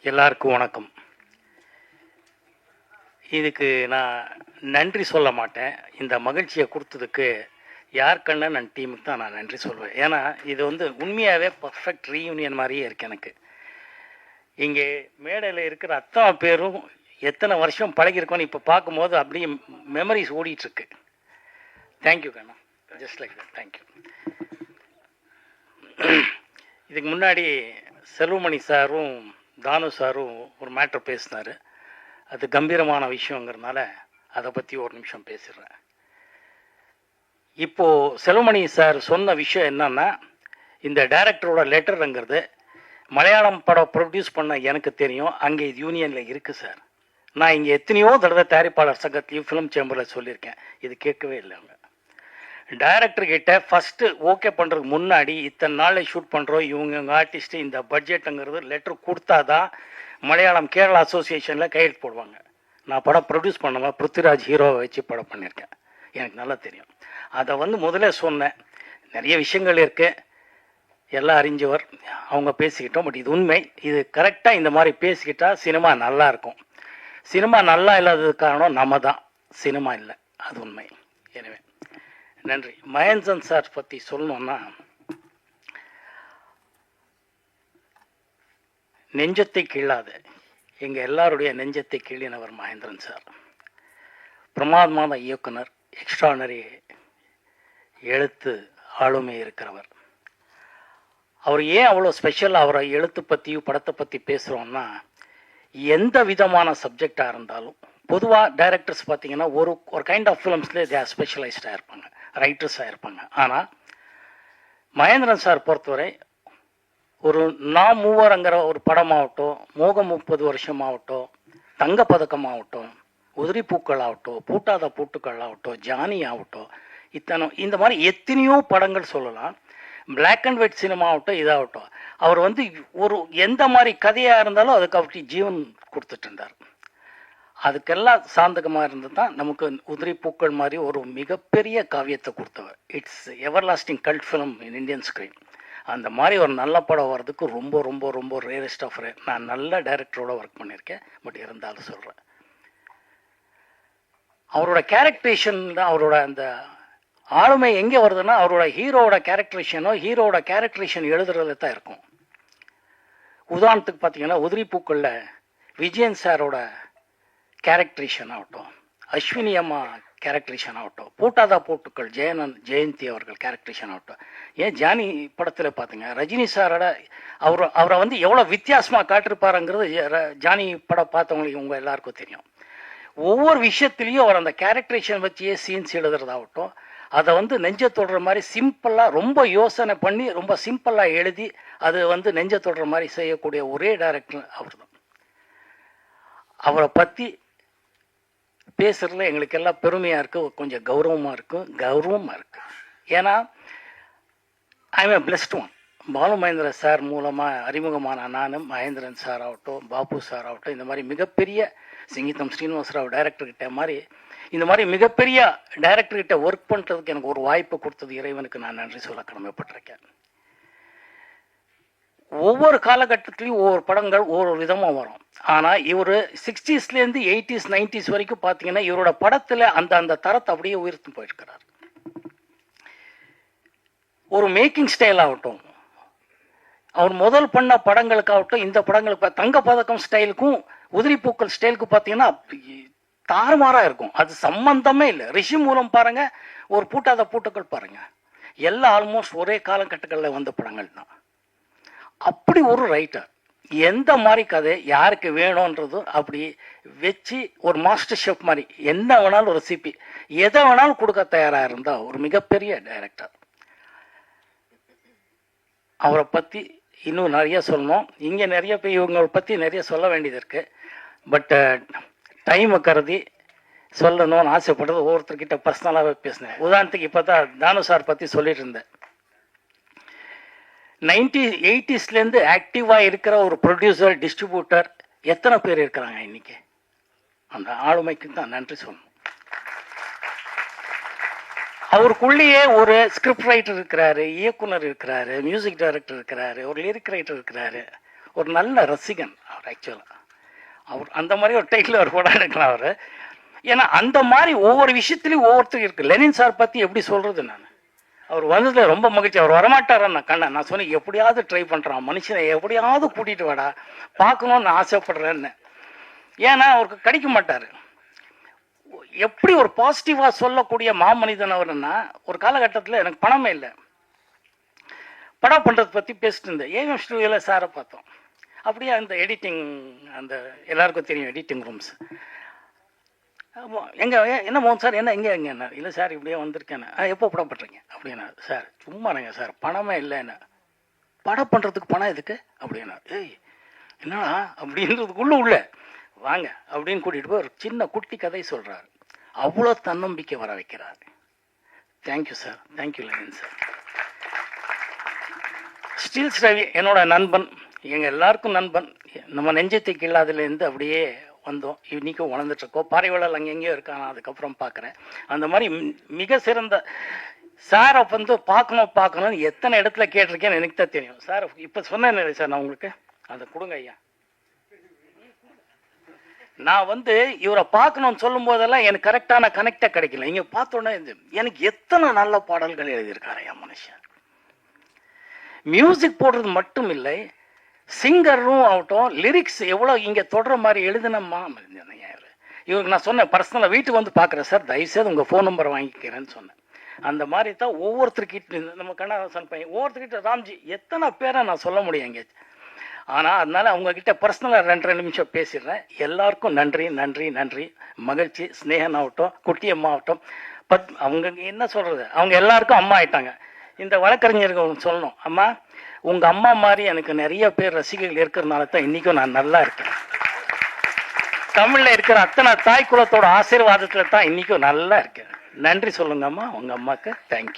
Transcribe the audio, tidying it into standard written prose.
எல்லாருக்கும் வணக்கம். இதுக்கு நான் நன்றி சொல்ல மாட்டேன். இந்த மகிழ்ச்சியை கொடுத்ததுக்கு யாருக்கண்ணா நான் டீமுக்கு தான் நான் நன்றி சொல்வேன். ஏன்னா இது உண்மையாகவே பர்ஃபெக்ட் ரீயூனியன் மாதிரியே இருக்குது எனக்கு. இங்கே மேடையில் இருக்கிற அத்தனை பேரும் எத்தனை வருஷம் பழகிருக்கோன்னு இப்போ பார்க்கும்போது அப்படியே மெமரிஸ் ஓடிட்டுருக்கு. தேங்க்யூ கண்ணா, ஜஸ்ட் லைக் தட், தேங்க்யூ. இதுக்கு முன்னாடி செல்வமணி சாரும் தானு சாரும் ஒரு மேட்ரு பேசினார். அது கம்பீரமான விஷயங்கிறதுனால அதை பற்றி ஒரு நிமிஷம் பேசிடுறேன். இப்போது செல்வமணி சார் சொன்ன விஷயம் என்னன்னா, இந்த டைரக்டரோட லெட்டருங்கிறது மலையாளம் படம் ப்ரொடியூஸ் பண்ண எனக்கு தெரியும், அங்கே இது யூனியனில் இருக்குது சார். நான் இங்கே எத்தனையோ தடவை தயாரிப்பாளர் சங்கத்திலையும் ஃபிலிம் சேம்பரில் சொல்லியிருக்கேன், இது கேட்கவே இல்லை. அவங்க டைரக்டர்கிட்ட ஃபஸ்ட்டு ஓகே பண்ணுறதுக்கு முன்னாடி இத்தனை நாளில் ஷூட் பண்ணுறோம், இவங்க ஆர்டிஸ்ட்டு இந்த பட்ஜெட்டுங்கிறது லெட்ரு கொடுத்தா தான் மலையாளம் கேரளா அசோசியேஷனில் கையெழுத்து போடுவாங்க. நான் படம் ப்ரொடியூஸ் பண்ணுவேன், பிருத்திவிராஜ் ஹீரோவை வச்சு படம் பண்ணியிருக்கேன், எனக்கு நல்லா தெரியும். அதை முதல்ல சொன்னேன். நிறைய விஷயங்கள் இருக்குது, எல்லாம் அறிஞ்சவர் அவங்க பேசிக்கிட்டோம். பட் இது உண்மை, இது கரெக்டாக இந்த மாதிரி பேசிக்கிட்டால் சினிமா நல்லா இருக்கும். சினிமா நல்லா இல்லாததுக்கு காரணம் நம்ம தான், சினிமா இல்லை, அது உண்மை. எனவே நன்றி. மகேந்திரன் சார் பற்றி சொல்லணும்னா, நெஞ்சத்தை கீழாத எங்கள் எல்லாருடைய நெஞ்சத்தை கீழினவர் மகேந்திரன் சார். பிரமாதமான இயக்குனர், எக்ஸ்ட்ரானரி எழுத்து ஆளுமை இருக்கிறவர். அவர் ஏன் அவ்வளோ ஸ்பெஷல், அவரை எழுத்து பற்றியும் படத்தை பற்றி பேசுகிறோன்னா, எந்த விதமான சப்ஜெக்டாக இருந்தாலும் பொதுவாக டைரக்டர்ஸ் பார்த்தீங்கன்னா ஒரு கைண்ட் ஆஃப் ஃபிலிம்ஸ்லேயே தே ஆர் ஸ்பெஷலைஸ்டாக இருப்பாங்க, ரைட்டர்ஸாக இருப்பாங்க. ஆனால் மகேந்திரன் சார் பொறுத்தவரை ஒரு நான் மூவருங்கிற ஒரு படமாகட்டும், மோகம் 30 வருஷமாகட்டும், தங்கப்பதக்கமாகட்டும், உதிரி பூக்கள் ஆகட்டும், பூட்டாத பூட்டுக்கள் ஆகட்டும், ஜானி ஆகட்டும், இந்த மாதிரி எத்தனையோ படங்கள் சொல்லலாம். பிளாக் அண்ட் ஒயிட் சினிமா ஆகட்டும், இதாகட்டும், அவர் ஒரு எந்த மாதிரி கதையாக இருந்தாலும் அதுக்கு அப்படி ஜீவன் கொடுத்துட்டு இருந்தார். அதுக்கெல்லாம் சாந்தகமாக இருந்து தான் நமக்கு உதிரி பூக்கள் மாதிரி ஒரு மிகப்பெரிய காவியத்தை கொடுத்தவர். It's ever lasting cult film in Indian screen. அந்த மாதிரி ஒரு நல்ல படம் வர்றதுக்கு ரொம்ப ரொம்ப ரொம்ப ரேரஸ்ட் ஆஃப் ரேர். நான் நல்ல டைரக்டரோட ஒர்க் பண்ணியிருக்கேன், பட் இருந்தாலும் சொல்கிறேன். அவரோட கேரக்டரேஷன் தான், அவரோட அந்த ஆளுமை எங்கே வருதுன்னா, அவரோட ஹீரோவோட கேரக்டரேஷன் எழுதுறதுல தான் இருக்கும். உதாரணத்துக்கு பார்த்தீங்கன்னா, உதிரி பூக்களில் விஜயன் சாரோட கேரக்டரேஷன் ஆகட்டும், அஸ்வினி அம்மா கேரக்டரேஷன் ஆகட்டும், பூட்டாதா பூட்டுக்கள் ஜெயந்தி அவர்கள் கேரக்டரேஷன் ஆகட்டும், ஏன் ஜானி படத்தில் பார்த்துங்க ரஜினி சாரோட அவரை எவ்வளோ வித்தியாசமாக காட்டிருப்பாருங்கிறது ஜானி படம் பார்த்தவங்களுக்கு உங்கள் எல்லாருக்கும் தெரியும். ஒவ்வொரு விஷயத்துலேயும் அவர் அந்த கேரக்டரேஷன் வச்சியே சீன்ஸ் எழுதுறதாகட்டும், அதை நெஞ்ச தொடுற மாதிரி சிம்பிளாக ரொம்ப யோசனை பண்ணி ரொம்ப சிம்பிளாக எழுதி அது நெஞ்ச தொடுற மாதிரி செய்யக்கூடிய ஒரே டைரக்டர் அவர் தான். அவரை பற்றி பேசுறதுல எங்களுக்கு எல்லாம் பெருமையாக இருக்குது, கொஞ்சம் கௌரவமாக இருக்குது. ஏன்னா I am blessed one. Balu Mahendra sir மூலமாக அறிமுகமான நானும், மகேந்திரன் சார் ஆகட்டும், பாபு சார் ஆகட்டும், இந்த மாதிரி மிகப்பெரிய சிங்கித்தம் ஸ்ரீனிவாசராவ் டைரக்டர்கிட்ட மாதிரி இந்த மாதிரி மிகப்பெரிய டைரக்டர்கிட்ட ஒர்க் பண்ணுறதுக்கு எனக்கு ஒரு வாய்ப்பு கொடுத்தது இறைவனுக்கு நான் நன்றி சொல்ல கடமைப்பட்டிருக்கேன். ஒவ்வொரு காலகட்டத்திலையும் ஒவ்வொரு படங்கள் ஒவ்வொரு விதமாக வரும். ஆனால் இவர் 60ஸ்லேருந்து 80s 90s வரைக்கும் பார்த்தீங்கன்னா இவரோட படத்தில் அந்த தரத்தை அப்படியே உயர்த்து போயிருக்கிறார். ஒரு மேக்கிங் ஸ்டைல் ஆகட்டும், அவர் முதல் பண்ண படங்களுக்காகட்டும், இந்த படங்களுக்கு தங்கப்பதக்கம் ஸ்டைலுக்கும் உதிரி பூக்கள் ஸ்டைலுக்கு பார்த்தீங்கன்னா தாறுமாறாக இருக்கும், அது சம்பந்தமே இல்லை. ரிஷி மூலம் பாருங்க, ஒரு பூட்டாத பூட்டுக்கள் பாருங்க, எல்லாம் ஆல்மோஸ்ட் ஒரே காலகட்டங்களில் வந்த படங்கள் தான். அப்படி ஒரு ரைட்டர் எந்த மாதிரி கதை யாருக்கு வேணும்ன்றதும் அப்படி வச்சு ஒரு மாஸ்டர் ஷெஃப் மாதிரி என்ன வேணாலும் ஒரு சிபி எதை வேணாலும் கொடுக்க தயாராக இருந்தால் ஒரு மிகப்பெரிய டைரக்டர். அவரை பற்றி இன்னும் நிறைய சொல்லணும். இங்கே நிறைய பேர் இவங்களை பற்றி நிறைய சொல்ல வேண்டியது இருக்குது. பட் டைமை கருதி சொல்லணும்னு ஆசைப்படுறது ஒவ்வொருத்தர்கிட்ட பர்சனலாகவே பேசினேன். உதாரணத்துக்கு இப்போ தான் தானு சார் பற்றி சொல்லிட்டு இருந்தேன். 80sலேருந்து ஆக்டிவாக இருக்கிற ஒரு ப்ரொடியூசர், டிஸ்ட்ரிபியூட்டர் எத்தனை பேர் இருக்கிறாங்க இன்னைக்கு? அந்த ஆளுமைக்கு தான் நன்றி சொல்லணும். அவருக்குள்ளேயே ஒரு ஸ்கிரிப்ட் ரைட்டர் இருக்கிறாரு, இயக்குனர் இருக்கிறாரு, மியூசிக் டைரக்டர் இருக்கிறாரு, ஒரு லிரிக் ரைட்டர் இருக்கிறாரு, ஒரு நல்ல ரசிகன் அவர். அவர் ஆக்சுவலாக. அவர் அந்த மாதிரி ஒரு டைட்டில் ஒரு படம் எடுக்கலாம் அவர். ஏன்னா அந்த மாதிரி ஒவ்வொரு விஷயத்துலையும் ஒவ்வொருத்தருக்கு இருக்குது. லெனின் சார் பற்றி எப்படி சொல்கிறது நான்? அவர் வந்ததில் ரொம்ப மகிழ்ச்சி. அவர் வரமாட்டாரன்னு நான் கண்ணேன். நான் சொன்னேன் எப்படியாவது ட்ரை பண்ணுறான் மனுஷனை, எப்படியாவது கூட்டிகிட்டு வாடா, பார்க்கணுன்னு ஆசைப்படுறேன்னு. ஏன்னா அவருக்கு கிடைக்க மாட்டார். எப்படி ஒரு பாசிட்டிவாக சொல்லக்கூடிய மாமனிதன் அவர்னா, ஒரு காலகட்டத்தில் எனக்கு பணமே இல்லை, படம் பண்ணுறதை பற்றி பேசிட்டு இருந்தேன். ஏஎம் ஸ்டுடியோவில் சாரை பார்த்தோம். அப்படியே அந்த எடிட்டிங், அந்த எல்லாருக்கும் தெரியும் எடிட்டிங் ரூம்ஸ். எங்கே என்ன மோகன் சார் என்ன எங்கே எங்கேண்ணா? இல்லை சார் இப்படியே வந்திருக்கேண்ணே. எப்போ படம் பண்ணுறீங்க அப்படின்னா? சார் சும்மானுங்க சார், பணமே இல்லைண்ணே. படம் பண்ணுறதுக்கு பணம் எதுக்கு அப்படின்னா? ஏய் என்னடா அப்படின்றதுக்குள்ளே உள்ள வாங்க அப்படின்னு கூட்டிகிட்டு போய் ஒரு சின்ன குட்டி கதை சொல்கிறார். அவ்வளோ தன்னம்பிக்கை வர வைக்கிறார். Thank you sir, thank you Lenin sir. Steeles Ravi என்னோட நண்பன், எங்கள் எல்லாருக்கும் நண்பன். நம்ம நெஞ்சத்துக்கு இல்லாததுலேருந்து அப்படியே வந்தோம், இன்றைக்கும் வளர்ந்துட்டுருக்கோம். பாறைவளல் அங்கெங்கேயோ இருக்கான், அதுக்கப்புறம் பார்க்குறேன். அந்த மாதிரி மிக சிறந்த சாரை வந்து பார்க்கணும்னு எத்தனை இடத்துல கேட்டிருக்கேன்னு எனக்கு தான் தெரியும். சார் இப்போ சொன்னேன் சார், நான் உங்களுக்கு அதை கொடுங்க ஐயா. நான் வந்து இவரை பார்க்கணும்னு சொல்லும் போதெல்லாம் எனக்கு கரெக்டான கனெக்டாக கிடைக்கல. இங்கே பார்த்தோன்னே எனக்கு எத்தனை நல்ல பாடல்கள் எழுதியிருக்காரு என் மனுஷன். மியூசிக் போடுறது மட்டும் இல்லை, சிங்கரும் ஆகட்டும், லிரிக்ஸ் எவ்வளோ இங்கே தொடர மாதிரி எழுதினம்மா. இவருக்கு நான் சொன்னேன் பர்சனலாக வீட்டுக்கு வந்து பார்க்குறேன் சார், தயவுசெய்து உங்கள் ஃபோன் நம்பரை வாங்கிக்கிறேன்னு சொன்னேன். அந்த மாதிரி தான் ஒவ்வொருத்தருக்கிட்ட, நம்ம கண்ணாசன் பையன் ஒவ்வொருத்தர்கிட்ட, ராம்ஜி எத்தனை பேரை நான் சொல்ல முடியும் எங்கே. ஆனால் அதனால் அவங்கக்கிட்ட பர்சனலாக 2 நிமிஷம் பேசிடுறேன். எல்லாருக்கும் நன்றி நன்றி நன்றி. மகிழ்ச்சி. ஸ்னேகன் ஆகட்டும், குட்டியம்மா ஆகட்டும், அவங்க என்ன சொல்கிறது, அவங்க எல்லாருக்கும் அம்மா ஆயிட்டாங்க. இந்த வழக்கறிஞர்கள் சொல்லணும், அம்மா உங்கள் அம்மா மாதிரி எனக்கு நிறைய பேர் ரசிகர்கள் இருக்கிறதுனால தான் இன்றைக்கும் நான் நல்லா இருக்கேன். தமிழில் இருக்கிற அத்தனை தாய் குலத்தோட ஆசீர்வாதத்தில் தான் இன்றைக்கும் நல்லா இருக்கேன். நன்றி சொல்லுங்கம்மா உங்கள் அம்மாவுக்கு. தேங்க்யூ.